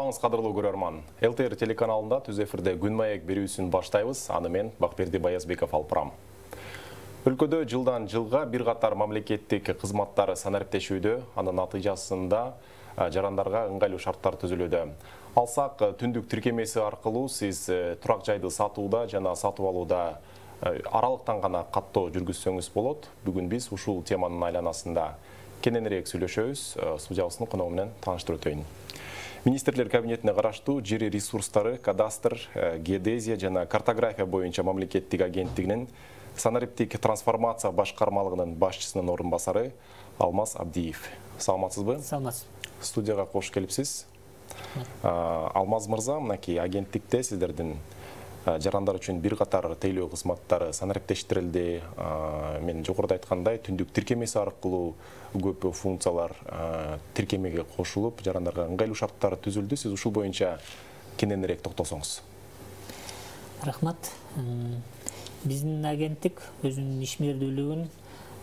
Саламатсызбы кадырлуу көрөрман. ЛТР телеканалында түз эфирде күн маек берүүсүн баштайбыз. Аны мен Бакберди Баязбеков алпырам. Өлкөдө жылдан жылга бир катар мамлекеттик кызматтар санариптешүүдө, анын натыйжасында жарандарга ыңгайлуу шарттар түзүлүүдө. Алсак, түндүк тиркемеси аркылуу сиз турак жайды сатууда жана сатып алууда аралыктан гана каттоо жүргүзсөңүз болот. Бүгүн биз ушул теманын айланасында кененирээк сүйлөшөбүз. Студиябыздын коногу менен тааныштырып өтөйүн. Министрлер кабинетине караштуу жер ресурстары, кадастр, геодезия жана картография боюнча мамлекеттик агенттигинин санариптик трансформация башкармалыгынын башчысынын орун басары Алмаз Абдиев. Саламатсызбы? Саламатсыз. Студияга кош келипсиз. Алмаз мырза, мынакей агенттикте сиздердин жарандар үчүн бир катар тейлөө кызматтары санариптештирилди. Мен жогоруда айткандай, түндүк тиркемеси аркылуу көп функциялар тиркемеге кошулуп, жарандарга ыңгайлуу шарттар түзүлдү. Сиз ушул боюнча кененирээк токтосоңуз. Рахмат. Биздин агенттик өзүнүн ишмердүүлүгүн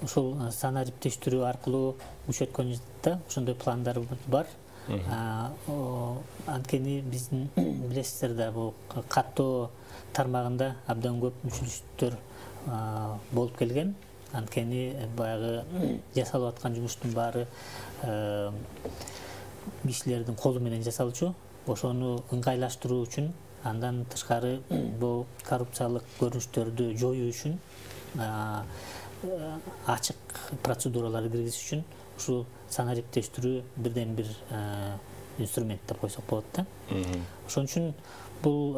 ушул санариптештирүү аркылуу күчөткөн ошондой пландар бар. Анткени биздин билесиздер да бул каттоо тармагында абдан көп мүчүлүштөр болуп келген. Анткени баягы жасалып аткан жумуштун баары кишилердин колу менен жасалчу. Ошону ыңгайлаштыруу үчүн, андан тышкары бул коррупциялык көрүнүштөрдү жоюу үчүн, ачык процедураларды киргизиш үчүн ушул санариптештирүү бирден бир инструмент деп койсок болот да. Ошон үчүн бул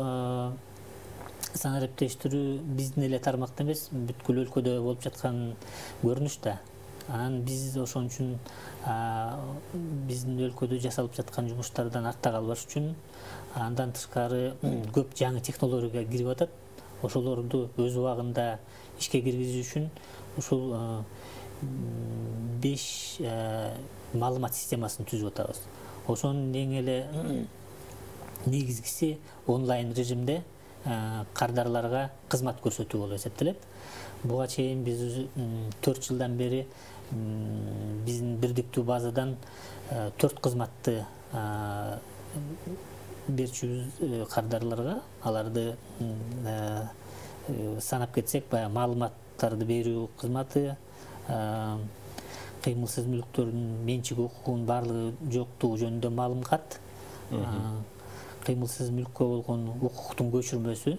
санариптештирүү биздин эле тармакта эмес, бүткүл өлкөдө болуп жаткан көрүнүш да. Анан биз ошон үчүн биздин өлкөдө жасалып жаткан жумуштардан артта калбаш үчүн, андан тышкары көп жаңы технологияга кирип атат. Ошолорду өз убагында ишке киргизүү үчүн ушул 5 маалымат системасын түзүп атабыз. Ошонун эң эле негизгиси онлайн режимде кардарларга кызмат көрсөтүү болуп эсептелет. Буга чейин биз 4 жылдан бери биздин бирдиктүү базадан 4 кызматты берчүбүз кардарларга. Аларды санап кетсек, баягы маалыматтарды берүү кызматы, кыймылсыз мүлктөрдүн менчик укугунун баардыгы жоктугу жөнүндө маалым кат, кыймылсыз мүлккө болгон укуктун көчүрмөсү,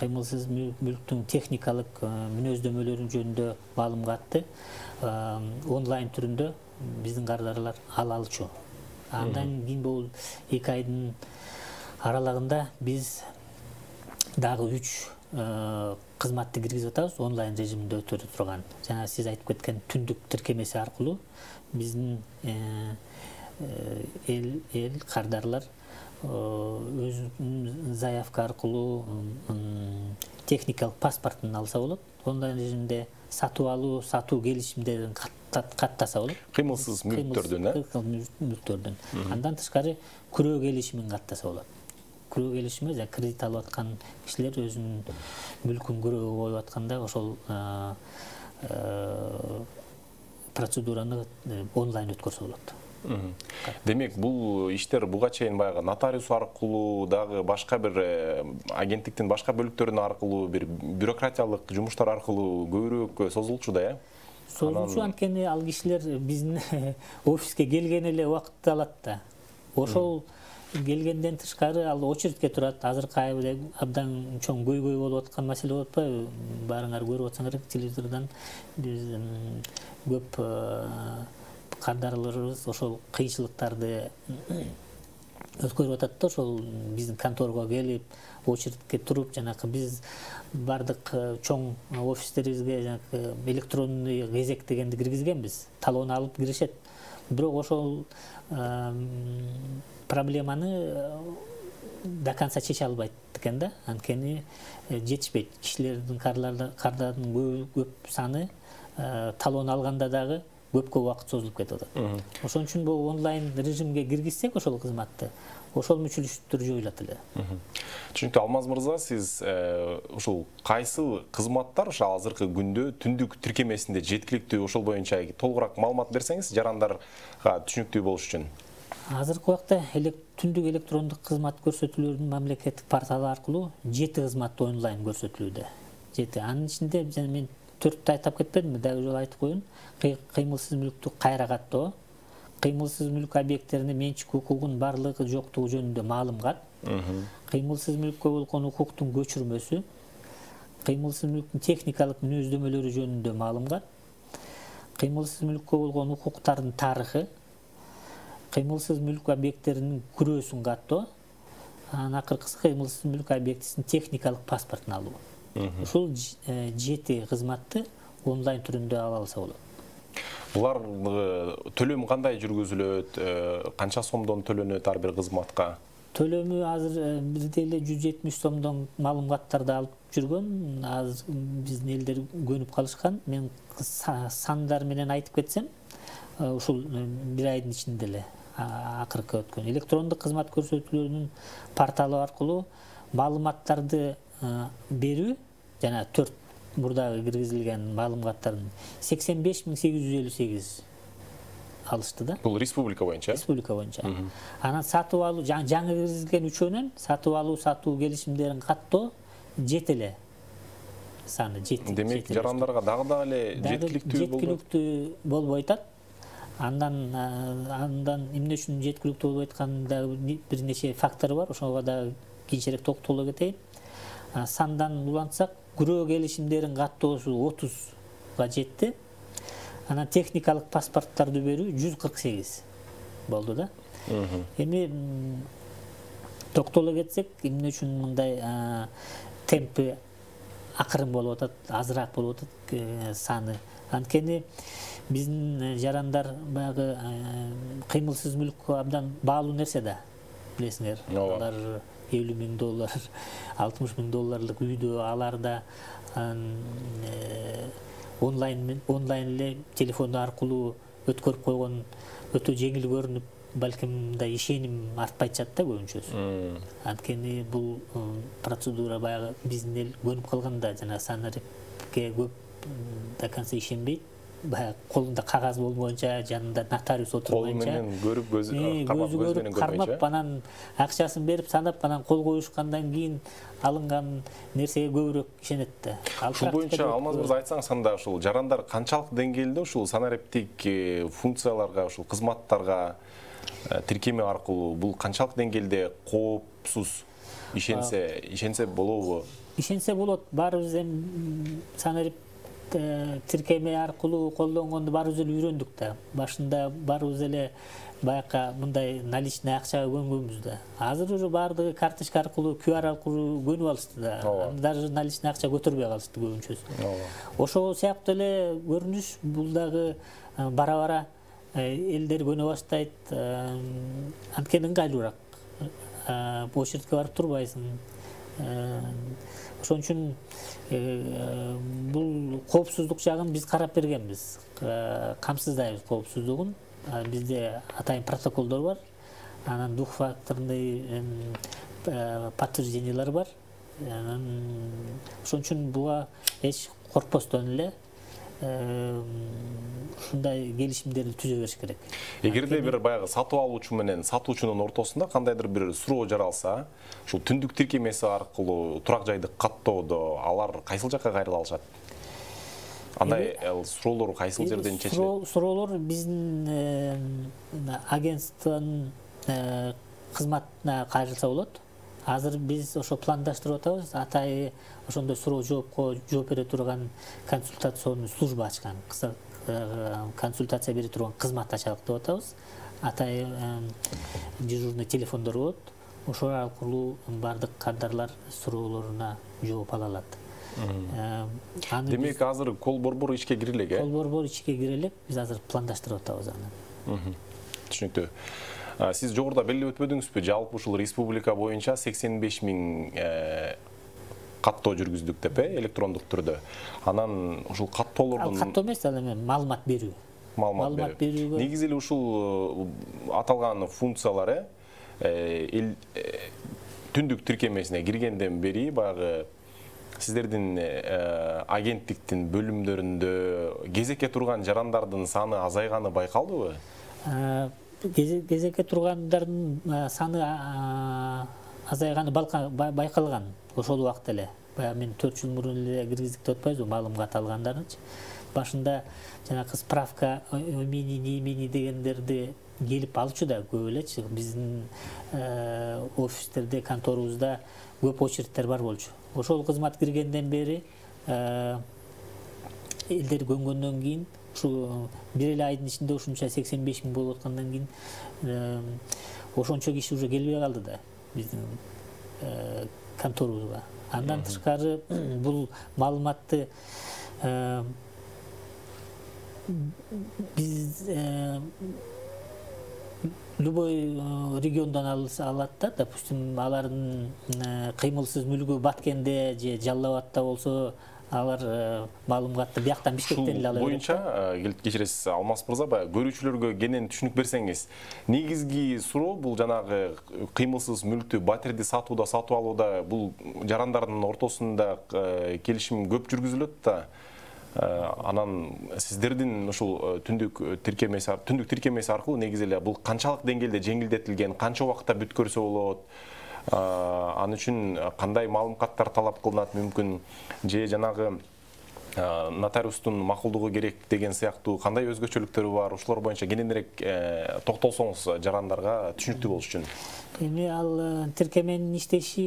кыймылсыз мүлктүн техникалык мүнөздөмөлөрү жөнүндө маалым катты онлайн түрүндө биздин кардарлар ала алчу. Андан кийин бул 2 айдын аралагында биз дагы 3 кызматты киргизип атабыз, онлайн режимде өтө турган. Жана сиз айтып кеткен түндүк тиркемеси аркылуу биздин эл кардарлар өзүнүн заявка аркылуу техникалык паспортун алса болот. Онлайн режимде сатуу келишимдерин каттаса болот. Кыймылсыз мүлктөрдүн. Андан тышкары күрөө келишимин каттаса болот. Күрөө келишими, кредит алып аткан кишилер өзүнүн мүлкүн күрөөгө коюп атканда ошол процедураны онлайн өткөрсө болот. Демек, бул иштер буга чейин баягы нотариус аркылуу, дагы башка бир агенттиктин башка бөлүктөрүнүн аркылуу, бир бюрократиялык жумуштар аркылуу көбүрөөк созулчу да, Созулчу, анткени ал кишилер биздин офиске келген эле убакытты алат да. Ошол келгенден тышкары ал очередке турат. Азыркы айда абдан чоң көйгөй болуп аткан маселе болуп атпайбы? Баарыңар көрүп атсаңар телевизордон, биз көп кардарларыбыз ошол кыйынчылыктарды өткөрүп атат да. Ошол биздин конторго келип, очередке туруп, жанакы биз бардык чоң офистерибизге жанакы электронный кезек дегенди киргизгенбиз. Талон алып киришет. Бирок ошол проблеманы до конца чече албайт экен да. Анткени жетишпейт. Кишилердин кардардын көп саны талон алганда дагы көпкө убакыт созулуп кетип атат. Ошон үчүн бул онлайн режимге киргизсек ошол кызматты, ошол мүчүлүштөр жоюлат эле. Түшүнүктүү. Алмаз мырза, сиз ушул кайсы кызматтар ошо азыркы күндө түндүк тиркемесинде жеткиликтүү, ошол боюнча толугураак маалымат берсеңиз жарандарга түшүнүктүү болуш үчүн. Азыркы убакта түндүк электрондук кызмат көрсөтүүлөрүнүн мамлекеттик порталы аркылуу 7 кызмат онлайн көрсөтүлүүдө. 7. Анын ичинде мен 4-тү айтып кетпедимби, дагы жолу айтып коеюн. Кыймылсыз мүлктү кайра каттоо, кыймылсыз мүлк объекттерине менчик укугунун барлыгы жоктугу жөнүндө маалымат, кыймылсыз мүлккө болгон укуктун көчүрмөсү, кыймылсыз мүлктүн техникалык мүнөздөмөлөрү жөнүндө маалымат, кыймылсыз мүлккө болгон укуктардын тарыхы, кыймылсыз мүлк объекттеринин күрөөсүн каттоо, анан акыркысы кыймылсыз мүлк объектисинин техникалык паспортун алуу. Ушул 7 кызматты онлайн түрүндө ала алса болот. Булар төлөм кандай жүргүзүлөт, канча сомдон төлөнөт ар бир кызматка? Төлөмү азыр бизде эле 170 сомдон маалыматтарды алып жүргөн. Азыр биздин элдер көнүп калышкан. Мен сандар менен айтып кетсем, ушул бир айдын ичинде эле акыркы өткөн электрондук кызмат көрсөтүүлөрүнүн порталы аркылуу маалыматтарды берүү жана 4 мурдагы киргизилген маалыматтардын 85.858 алышты да. Бул республика боюнча? Республика боюнча. Анан сатып алуу, жаңы киргизилген үчөөнөн сатып алуу, сатуу келишимдерин каттоо 7 эле. Саны 7. Демек, жарандарга дагы эле жеткиликтүү болбой атат. Андан эмне үчүн жеткиликтүү болбой атканында бир нече фактор бар. Ошого да кийинчерээк токтоло кетейин. Сандан улантсак, күрөө келишимдерин каттоосу 30-га жетти. Анан техникалык паспорттарды берүү 148 болду да. Эми токтоло кетсек, эмне үчүн мындай темпи акырын болуп атат, азыраак болуп атат саны. Анткени биздин жарандар баягы кыймылсыз мүлккө абдан баалуу нерсе да, билесиңер. Алар $50.000, $60.000 үйдө, аларда онлайн эле телефон аркылуу өткөрүп койгон өтө жеңил көрүнүп, балким да ишеним артпай жатат да көбүнчөсү. Анткени бул процедура баягы биздин эл көнүп калганда, жана санарепке көп до конца ишенбейт. Баягы колунда кагаз болбоюнча, жанында нотариус отурбайынча, кол менен көрүп, көзү көрүп, кармап, анан акчасын берип санап, анан кол коюшкандан кийин алынган нерсеге көбүрөөк ишенет да. Ушул боюнча Алмаз мырза айтсаңыз, анда ушул жарандар канчалык деңгээлде ушул санариптик функцияларга, ушул кызматтарга тиркеме аркылуу бул канчалык деңгээлде коопсуз ишенсе болобу? Ишенсе болот. Баарыбыз эми санарип тиркеме аркылуу колдонгонду баарыбыз эле үйрөндүк да. Башында баарыбыз эле баякы мындай наличный акчага көнгөнбүз да. Азыр уже баардыгы карточка аркылуу, QR аркылуу көнүп алышты да. Даже наличный акча көтөрбөй калышты көбүнчөсү. Ошол сыяктуу эле көрүнүш бул дагы бара-бара элдер көнө баштайт. Анткени ыңгайлуураак. Очередке барып турбайсың. Ошон үчүн бул коопсуздук жагын биз карап бергенбиз. Камсыздайбыз коопсуздугун. Бизде атайын протоколдор бар. Анан двухфакторный подтверждениялар бар. Ошон үчүн буга эч коркпостон эле ушундай келишимдерди түзө бериш керек. Эгерде бир баягы сатып алуучу менен сатуучунун ортосунда кандайдыр бир суроо жаралса, ушул түндүк тиркемеси аркылуу турак жайды каттоодо алар кайсыл жакка кайрыла алышат? Андай суроолор кайсыл жерден чечилет? Суроолор биздин агентствонун кызматына кайрылса болот. Азыр биз ошо пландаштырып атабыз. Атайы ошондой суроо жоопко жооп бере турган консультационный служба ачкан. Консультация бере турган кызмат ачалык деп атабыз. Атайы дежурный телефондор болот. Ошол аркылуу бардык кадрлар суроолоруна жооп ала алат. Демек азыр кол борбор ишке кире элек, Кол борбор ишке кире элек. Биз азыр пландаштырып атабыз аны. Түшүнүктүү. Сиз жогоруда белгилеп өтпөдүңүзбү? Жалпы ушул республика боюнча 85.000 каттоо жүргүздүк деп, электрондук түрдө. Анан ушул каттоолордун каттоо эмес, ал эми маалымат берүү. Маалымат берүү. Негизи эле ушул аталган функциялар түндүк тиркемесине киргенден бери баягы сиздердин агенттиктин бөлүмдөрүндө кезекке турган жарандардын саны азайганы байкалдыбы? кезекке тургандардын саны азайганы байкалган ошол убакыт эле. Баягы мен 4 жыл мурун эле киргиздик деп атпайбызбы, маалымга аталгандардычы. Башында жанагы справка имени дегендерди келип алчу да көп элечи. Биздин офистерде, конторубузда көп очередтер бар болчу. Ошол кызмат киргенден бери элдер көнгөндөн кийин ушу бир эле айдын ичинде ушунча 85 000 болуп аткандан кийин ошончо киши уже келбей калды да биздин конторубузга. Андан тышкары бул маалыматты биз любой региондон алат да, допустим, алардын кыймылсыз мүлкү Баткенде же Жалал Абадта болсо, алар маалыматты бияктан Бишкектен эле алат. Боюнча кечиресиз Алмаз мырза, көрүүчүлөргө кенен түшүнүк берсеңиз, негизги суроо бул жанагы кыймылсыз мүлктү батирди сатууда, сатып алууда бул жарандардын ортосунда келишим көп жүргүзүлөт да. Анан сиздердин ушул түндүк тиркемеси аркылуу негизи эле бул канчалык деңгээлде жеңилдетилген, канча убакытта бүткөрсө болот, ан үчүн кандай маалыматтар талап кылынат мүмкүн, же жанагы нотариустун макулдугу керек деген сыяктуу кандай өзгөчөлүктөрү бар, ушулар боюнча кененирээк токтолсоңуз жарандарга түшүнүктүү болуш үчүн. Эми ал тиркеменин иштеши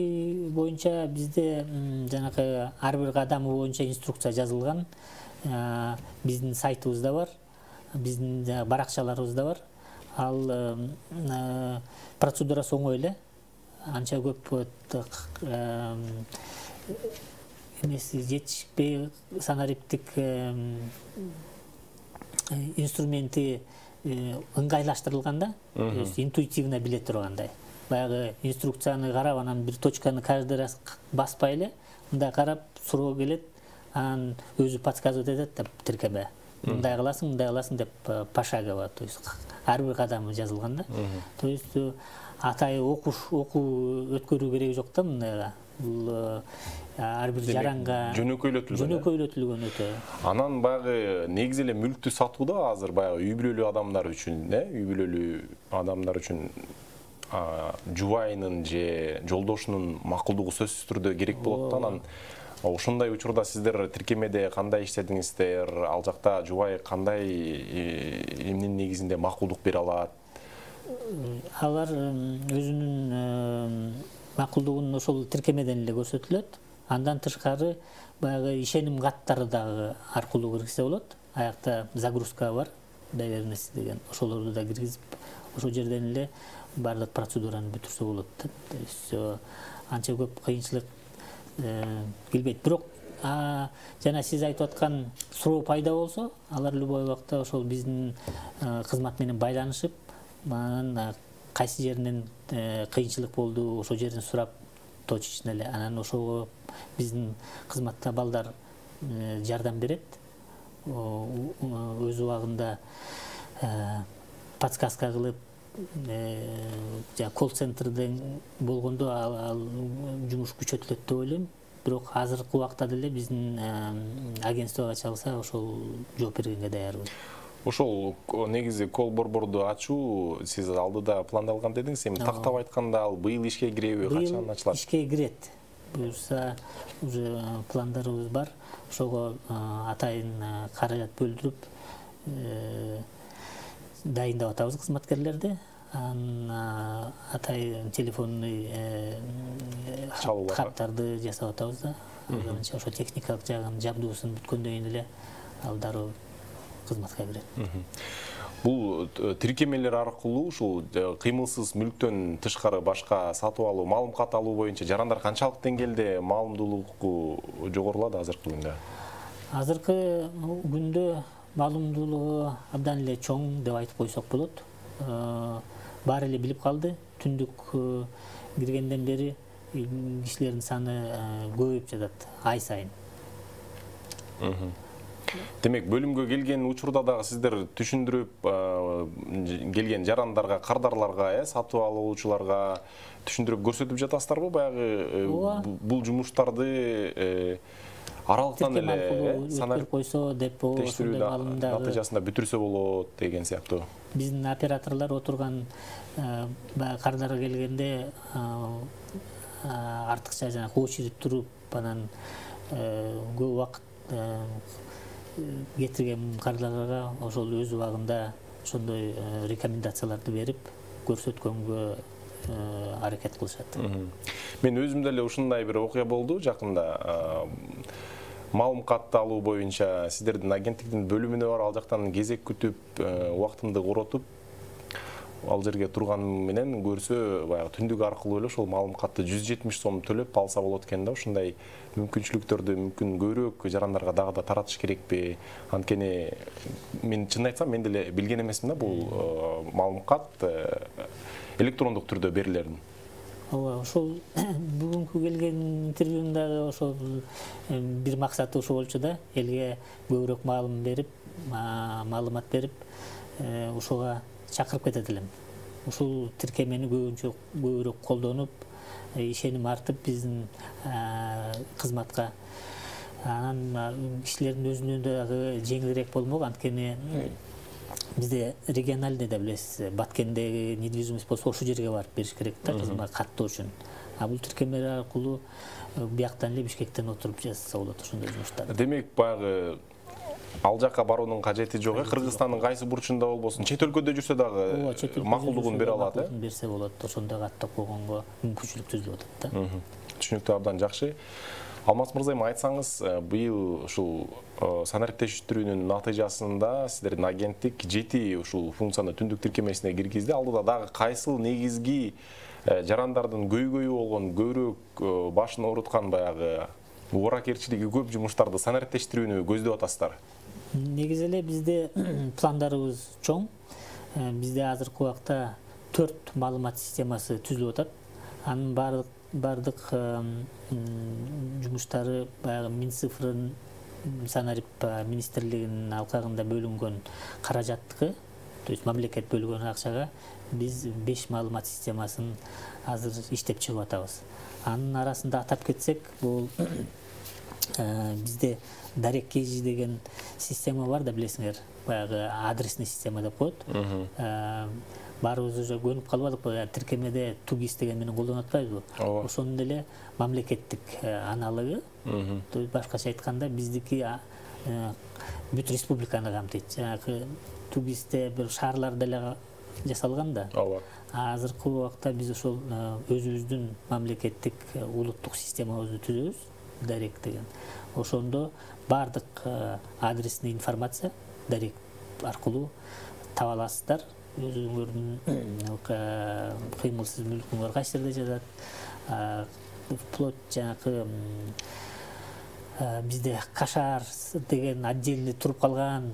боюнча бизде жанагы ар бир кадамы боюнча инструкция жазылган. Биздин сайтыбызда бар, биздин баракчаларыбызда бар. Ал процедурасы оңой эле. Анча көп жетишпей санариптик инструменти ыңгайлаштырылган да, интуитивно биле тургандай. Баягы инструкцияны карап, анан бир точканы каждый раз баспай эле, мындай карап суроо келет, анан өзү подсказывать этет деп тиркеме. Мындай кыласың деп пошагово, то есть ар бир кадамы жазылган да. То есть атайы окуу өткөрүү кереги жок да мындайга. Бул ар бир жаранга жөнөкөйлөтүлгөн өтө. Анан баягы негизи эле мүлктү сатууда азыр баягы үй бүлөлүү адамдар үчүн, жубайынын же жолдошунун макулдугу сөзсүз түрдө керек болот да. Анан ошондой учурда сиздер тиркемеде кандай иштедиңиздер, ал жакта жубай кандай эмненин негизинде макулдук бере алат? Алар өзүнүн макулдугун ошол тиркемеден эле көрсөтүлөт. Андан тышкары баягы ишеним каттары дагы аркылуу киргизсе болот. Аякта загрузка бар, доверенность деген. Ошолорду да киргизип, ошол жерден эле бардык процедураны бүтүрсө болот. То есть анча көп кыйынчылык келбейт. Бирок жана сиз айтып аткан суроо пайда болсо, алар любой убакта ошол биздин кызмат менен байланышып, анан кайсы жеринен кыйынчылык болду, ошол жерин сурап точечно эле, анан ошого биздин кызматта балдар жардам берет. Өз убагында подсказка кылып, колл-центрден болгондо ал жумуш күчөтүлөт деп ойлойм. Бирок азыркы убакта деле биздин агентствого чалса, ошол жооп бергенге даярбыз. Ошол негизи кол борборду ачуу сиз алдыда пландалган дедиңиз. Эми тактап айтканда ал быйыл ишке киреби, качан ачылат? Ишке кирет. Буюрса уже пландарыбыз бар. Ошого атайын каражат бөлдүрүп дайындап атабыз кызматкерлерди. Атайын телефонный каттарды жасап атабыз да. Ошо техникалык жагын жабдуусун бүткөндөн кийин эле ал дароо кызматка кирет. Бул тиркемелер аркылуу ушул кыймылсыз мүлктөн тышкары башка сатып алуу, маалымат алуу боюнча жарандар канчалык деңгээлде маалымдуулугу жогорулады азыркы күндө? Азыркы күндө маалымдуулугу абдан эле чоң деп айтып койсок болот. Баары эле билип калды. Түндүк киргенден бери кишилердин саны көбөйүп жатат ай сайын. Демек, бөлүмгө келген учурда дагы сиздер түшүндүрүп келген жарандарга, кардарларга, сатып алуучуларга түшүндүрүп көрсөтүп жатасыздарбы? Баягы бул жумуштарды аралыктан тиркем эле аркылуу санарип өткөрүп койсо деп ошондой тештирүүнүн маалымдагы натыйжасында бүтүрсө болот деген сыяктуу. биздин операторлор отурган баягы кардары келгенде артыкча жанагы очередь туруп анан көп убакыт кетирген кардарларга ошол өз убагында ошондой рекомендацияларды берип көрсөткөнгө аракет кылышат. Мен өзүм деле ушундай бир окуя болду жакында. Маалым катты алуу боюнча сиздердин агенттиктин бөлүмүнө бар, ал жактан кезек күтүп, убактымды коротуп, ал жерге турган менен көрсө, баягы түндүк аркылуу эле ошол маалым катты 170 сом төлөп алса болот экен да. Ушундай мүмкүнчүлүктөрдү мүмкүн көбүрөөк жарандарга дагы да таратыш керекпи? Анткени мен чын айтсам, мен деле билген эмесмин да бул маалым кат электрондук түрдө берилерин. Ооба, ошол бүгүнкү келген интервьюндагы ошол бир максаты ошо болчу да, элге көбүрөөк маалымат берип, ошого чакырып кетет элем. Ушул тиркемени көбүрөөк колдонуп, ишеним артып биздин кызматка. Анан кишилердин өзүнө дагы жеңилирээк болмок, анткени бизде региональный да билесиз, Баткендеги недвижимость болсо ошол жерге барып бериш керек да, кызмат каттоо үчүн. А бул тиркемелер аркылуу бияктан эле Бишкектен отуруп жасаса болот ошондой жумуштарды. Демек, баягы ал жакка баруунун кажети жок. Кыргызстандын кайсы бурчунда болбосун, чет өлкөдө жүрсө дагы макулдугун бере алат, берсе болот. Ошондой каттап койгонго мүмкүнчүлүк түзүлүп атат да. Түшүнүктүү, абдан жакшы. Алмаз мырза, айтсаңыз, быйыл ушул санариптештирүүнүн натыйжасында сиздердин агенттик 7 ушул функцияны түндүк тиркемесине киргизди. Алдыда дагы кайсыл негизги жарандардын көйгөйү болгон, көбүрөөк башын ооруткан баягы убакырчылыгы көп жумуштарды санариптештирүүнү көздөп атасыздар? Негизи эле бизде пландарыбыз чоң. Бизде азыркы убакта 4 маалымат системасы түзүлүп атат. Анын бардык жумуштары баягы Минцифрынын санарип министрлигинин алкагында бөлүнгөн каражаттыкы, то есть мамлекет бөлгөн акчага биз 5 маалымат системасын азыр иштеп чыгып атабыз. Анын арасында атап кетсек, бул бизде Дарек Кежи деген система бар да, билесиңер, баягы адресный система деп коет. Баарыбыз уже көнүп калбадыкпы, тиркемеде Тугис деген менен колдонуп атпайбызбы? Ошонун деле мамлекеттик аналогы. То есть башкача айтканда биздики бүт республиканы камтыйт. Жанагы Тугисте бир шаарларда эле жасалган да. Азыркы убакта биз ошол өзүбүздүн мамлекеттик улуттук системабызды түзөбүз, Дарек деген. Ошондо бардык адресный информация Дарек аркылуу таба аласыздар. Өзүңөрдүн кыймылсыз мүлкүңөр кайсы жерде жатат, вплоть жанагы бизде Кашар деген отдельный туруп калган,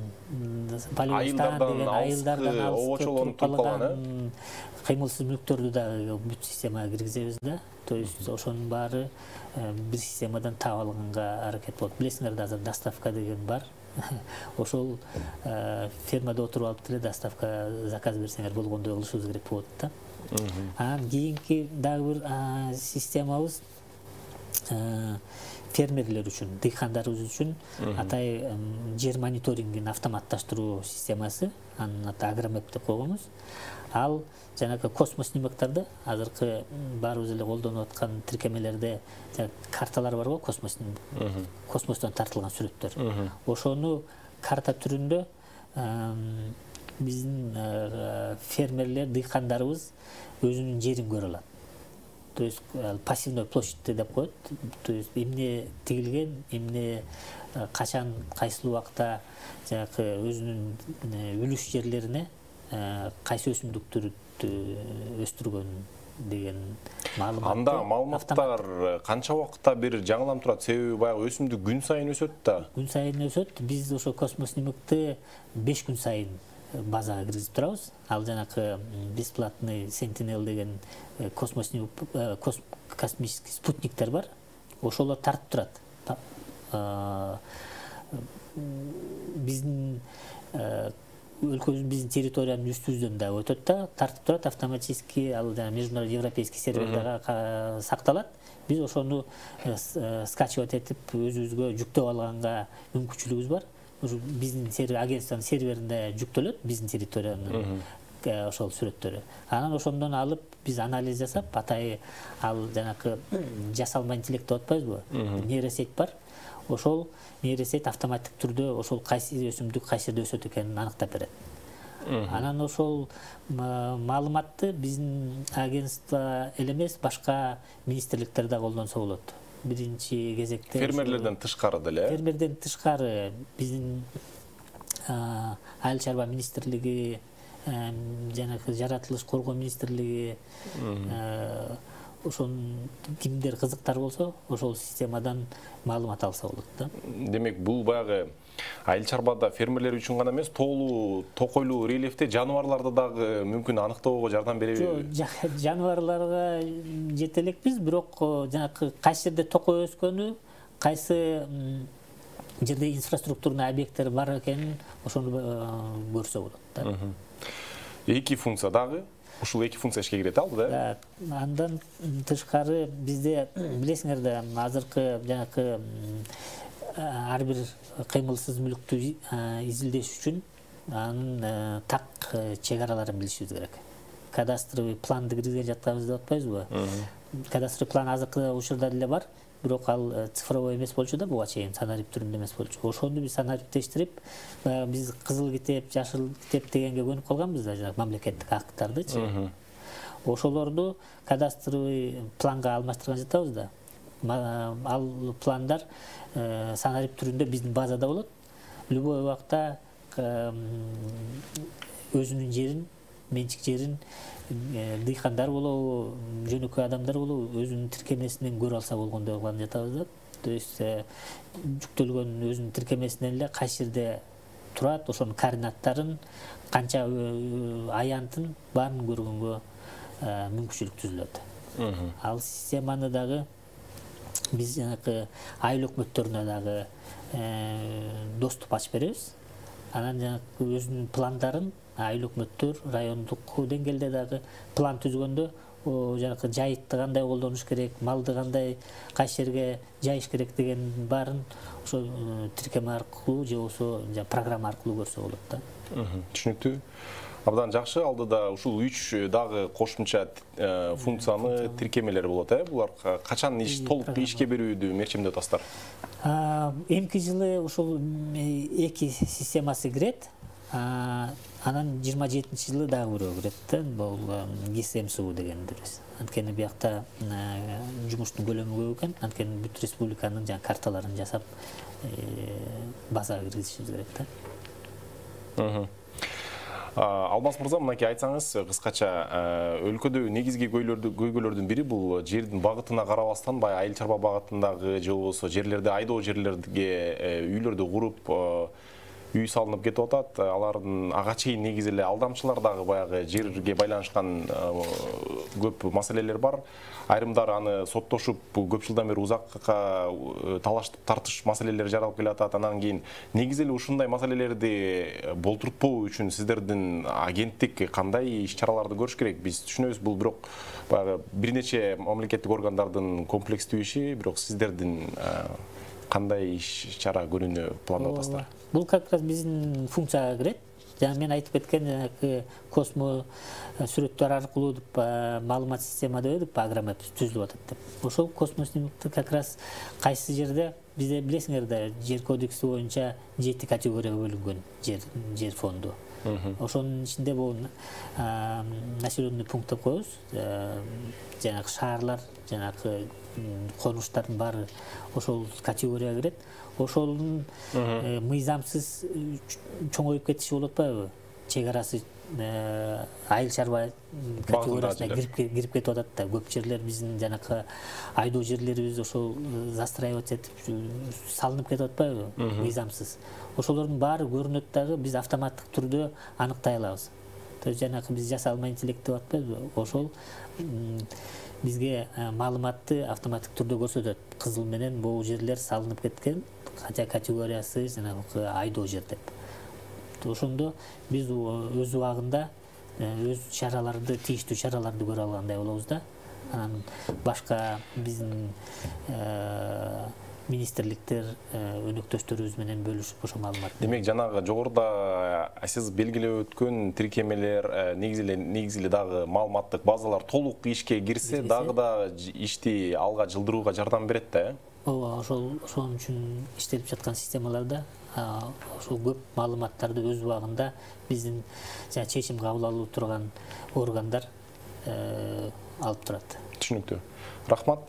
Полистан деген айылдардан алыс туруп калган кыймылсыз мүлктөрдү дагы бүт системага киргизебиз да. То есть ошонун баары бир системадан таап алганга аракет болот. Билесиңер да, азыр доставка деген бар. Ошол фермада отуруп алып деле доставка заказ берсеңер болгондой кылышыбыз керек болот да. Анан кийинки дагы бир системабыз фермерлер үчүн, дыйкандарыбыз үчүн атай жер мониторингин автоматташтыруу системасы, анын аты Агромеп деп койгонбуз. Ал жанагы космос снимоктарды, азыркы баарыбыз эле колдонуп аткан тиркемелерде карталар бар го, космостон тартылган сүрөттөр. Ошону карта түрүндө биздин фермерлер, дыйкандарыбыз өзүнүн жерин көрө алат. То есть пассивной площадь деп коет. То есть эмне тигилген, эмне качан, кайсыл убакта жанагы өзүнүн үлүш жерлерине кайсы өсүмдүктөрдү өстүргөн деген маалымат. Анда маалыматтар канча убакытта бир жаңыланып турат? Себеби баягы өсүмдүк күн сайын өсөт да. Күн сайын өсөт. Биз ошо космос снимкты 5 күн сайын базага киргизип турабыз. Ал жанагы бесплатный Sentinel деген космический спутниктер бар. Ошолор тартып турат. Биздин өлкөбүз биздин территориянын үстүбүздөн да өтөт да, тартып турат автоматически, ал международный европейский сервердага сакталат. Биз ошону скачивать этип өзүбүзгө жүктөп алганга мүмкүнчүлүгүбүз бар. Биздин агентствонун серверинде жүктөлөт биздин территориянын ошол сүрөттөрү. Анан ошондон алып биз анализ жасап, атайы ал жанакы жасалма интеллект деп атпайбызбы? Нейросеть бар. Ошол нейросеть автоматтык түрдө ошол кайсы өсүмдүк кайсы жерде өсөт экенин аныктап берет. Анан ошол маалыматты биздин агентство эле эмес, башка министрликтер да колдонсо болот. Биринчи кезекте фермерлерден тышкары деле. Фермерден тышкары биздин айыл чарба министрлиги, жанагы жаратылыш коргоо министрлиги, ошон кимдер кызыктар болсо, ошол системадан маалымат алса болот да. Демек, бул баягы айыл чарбада фермерлер үчүн гана эмес, тоолуу, токойлуу рельефте жаныбарларды дагы мүмкүн аныктоого жардам береби? Жаныбарларга жете элекпиз, бирок жанагы кайсы жерде токой өскөнү, кайсы жерде инфраструктурный объекттер бар экенин ошону көрсө болот да. Эки функция дагы, ушул эки функция ишке кирет алды да? Андан тышкары бизде билесиңер да, азыркы жанакы ар бир кыймылсыз мүлктү изилдеш үчүн анын так чек араларын билишибиз керек. Кадастровый планды киргизген жатканбыз деп атпайбызбы? Кадастровый план азыркы учурда деле бар, бирок ал цифровой эмес болчу да, буга чейин санарип түрүндө эмес болчу. Ошону биз санариптештирип, биз кызыл китеп, жашыл китеп дегенге көнүп калганбыз да, жанагы мамлекеттик акттардычы. Ошолорду кадастровый планга алмаштырган жатабыз да. Ал пландар санарип түрүндө биздин базада болот. Любой убакта өзүнүн жерин, менчик жерин дыйкандар болобу, жөнөкөй адамдар болобу, өзүнүн тиркемесинен көрө алса болгондой кылган жатабыз да. То есть жүктөлгөн өзүнүн тиркемесинен эле кайсы жерде турат, ошонун координаттарын, канча аянтын баарын көргөнгө мүмкүнчүлүк түзүлөт. Ал системаны дагы биз жанакы айыл өкмөттөрүнө дагы доступ ачып беребиз. Анан жанакы өзүнүн пландарын айыл өкмөттөр райондук деңгээлде дагы план түзгөндө жанакы жайытты кандай колдонуш керек, малды кандай кайсы жерге жайыш керек деген баарын ошо тиркеме аркылуу же болбосо программа аркылуу көрсө болот да. Түшүнүктүү. Абдан жакшы. Алдыда ушул 3 дагы кошумча функцияны тиркемелер болот, булар качан толук ишке берүүдү мерчимдеп атасыздар? Эмки жылы ушул эки системасы кирет. Анан 27-жылы жылы дагы бирөө кирет да, бул ГИС-МСУ дегендирбиз. Анткени биякта жумуштун көлөмү көп экен, анткени бүт республиканын жаңы карталарын жасап базага киргизишибиз керек да. Алмаз мырза, мынакей айтсаңыз, кыскача өлкөдө негизги көйгөйлөрдүн бири бул жердин багытына карабастан, бай айыл чарба багытындагы же болбосо жерлерде, айдоо жерлерге үйлөрдү куруп үй салынып кетип атат. Алардын ага чейин негизи эле алдамчылар дагы баягы жерге байланышкан көп маселелер бар. Айрымдар аны соттошуп, көп жылдан бери узакка талаштып тартыш маселелери жаралып келатат. Анан кийин негизи эле ушундай маселелерди болтуртпоо үчүн сиздердин агенттик кандай иш-чараларды көрүш керек? Биз түшүнөбүз, бул бирок баягы бир нече мамлекеттик органдардын комплекстүү иши, бирок сиздердин кандай иш-чара көрүүнү пландап атасыздар? Бул как раз биздин функцияга кирет. Жана мен айтып кеткен космо сүрөттөр аркылуу деп маалымат система деп программа түзүлүп атат деп. Ошол космо снимкты как раз кайсы жерде бизде билесиңер да, жер кодекси боюнча 7 категорияга бөлүнгөн жер фонду. Ошонун ичинде бул населенный пункт деп коебуз. Жанагы шаарлар, жанагы конуштардын баары ошол категорияга кирет. Ошолдун мыйзамсыз чоңоюп кетиши болуп атпайбы? Чек арасы айыл чарба категориясына кирип кетип атат да. Көп жерлер биздин жанакы айдоо жерлерибиз ошол застраиваться этип салынып кетип атпайбы? Мыйзамсыз. Ошолордун баары көрүнөт дагы, биз автоматтык түрдө аныктай алабыз. То есть жанакы биз жасалма интеллект деп атпайбызбы? Ошол бизге маалыматты автоматтык түрдө көрсөтөт. Кызыл менен бул жерлер салынып кеткен, канча категориясы жанагы айдоо жер деп. Ошондо биз өз убагында өз чараларды, тийиштүү чараларды көрө алгандай болобуз да. Анан башка биздин министрликтер, өнөктөштөрүбүз менен бөлүшүп ошо маалымат. Демек, жанагы жогоруда сиз белгилеп өткөн тиркемелер, негизили дагы маалыматтык базалар толук ишке кирсе, дагы да ишти алга жылдырууга жардам берет да, Ооба, ошол үчүн иштелип жаткан системаларда ошол көп маалыматтарды өз убагында биздин чечим кабыл алуу турган органдар алып турат. Түшүнүктүү. Рахмат.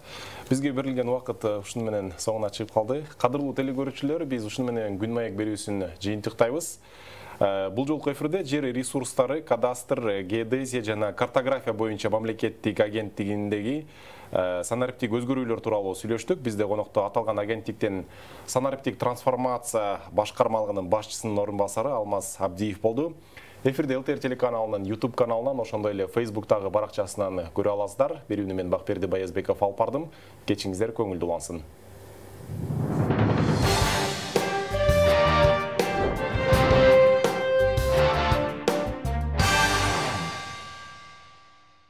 Бизге берилген убакыт ушуну менен соңуна чыгып калды. Кадырлуу телекөрүүчүлөр, биз ушуну менен Күн маек берүүсүн жыйынтыктайбыз. Бул жолку эфирде жер ресурстары, кадастр, геодезия жана картография боюнча мамлекеттик агенттигиндеги санариптик өзгөрүүлөр тууралуу сүйлөштүк. Бизде конокто аталган агенттиктен санариптик трансформация башкармалыгынын башчысынын орун басары Алмаз Абдиев болду. Эфирде ЛТР телеканалынын YouTube каналынан, ошондой эле Facebooктагы баракчасынан көрө аласыздар. Берүүнү мен Бакберди Баязбеков алып бардым. Кечиңиздер көңүлдүү улансын.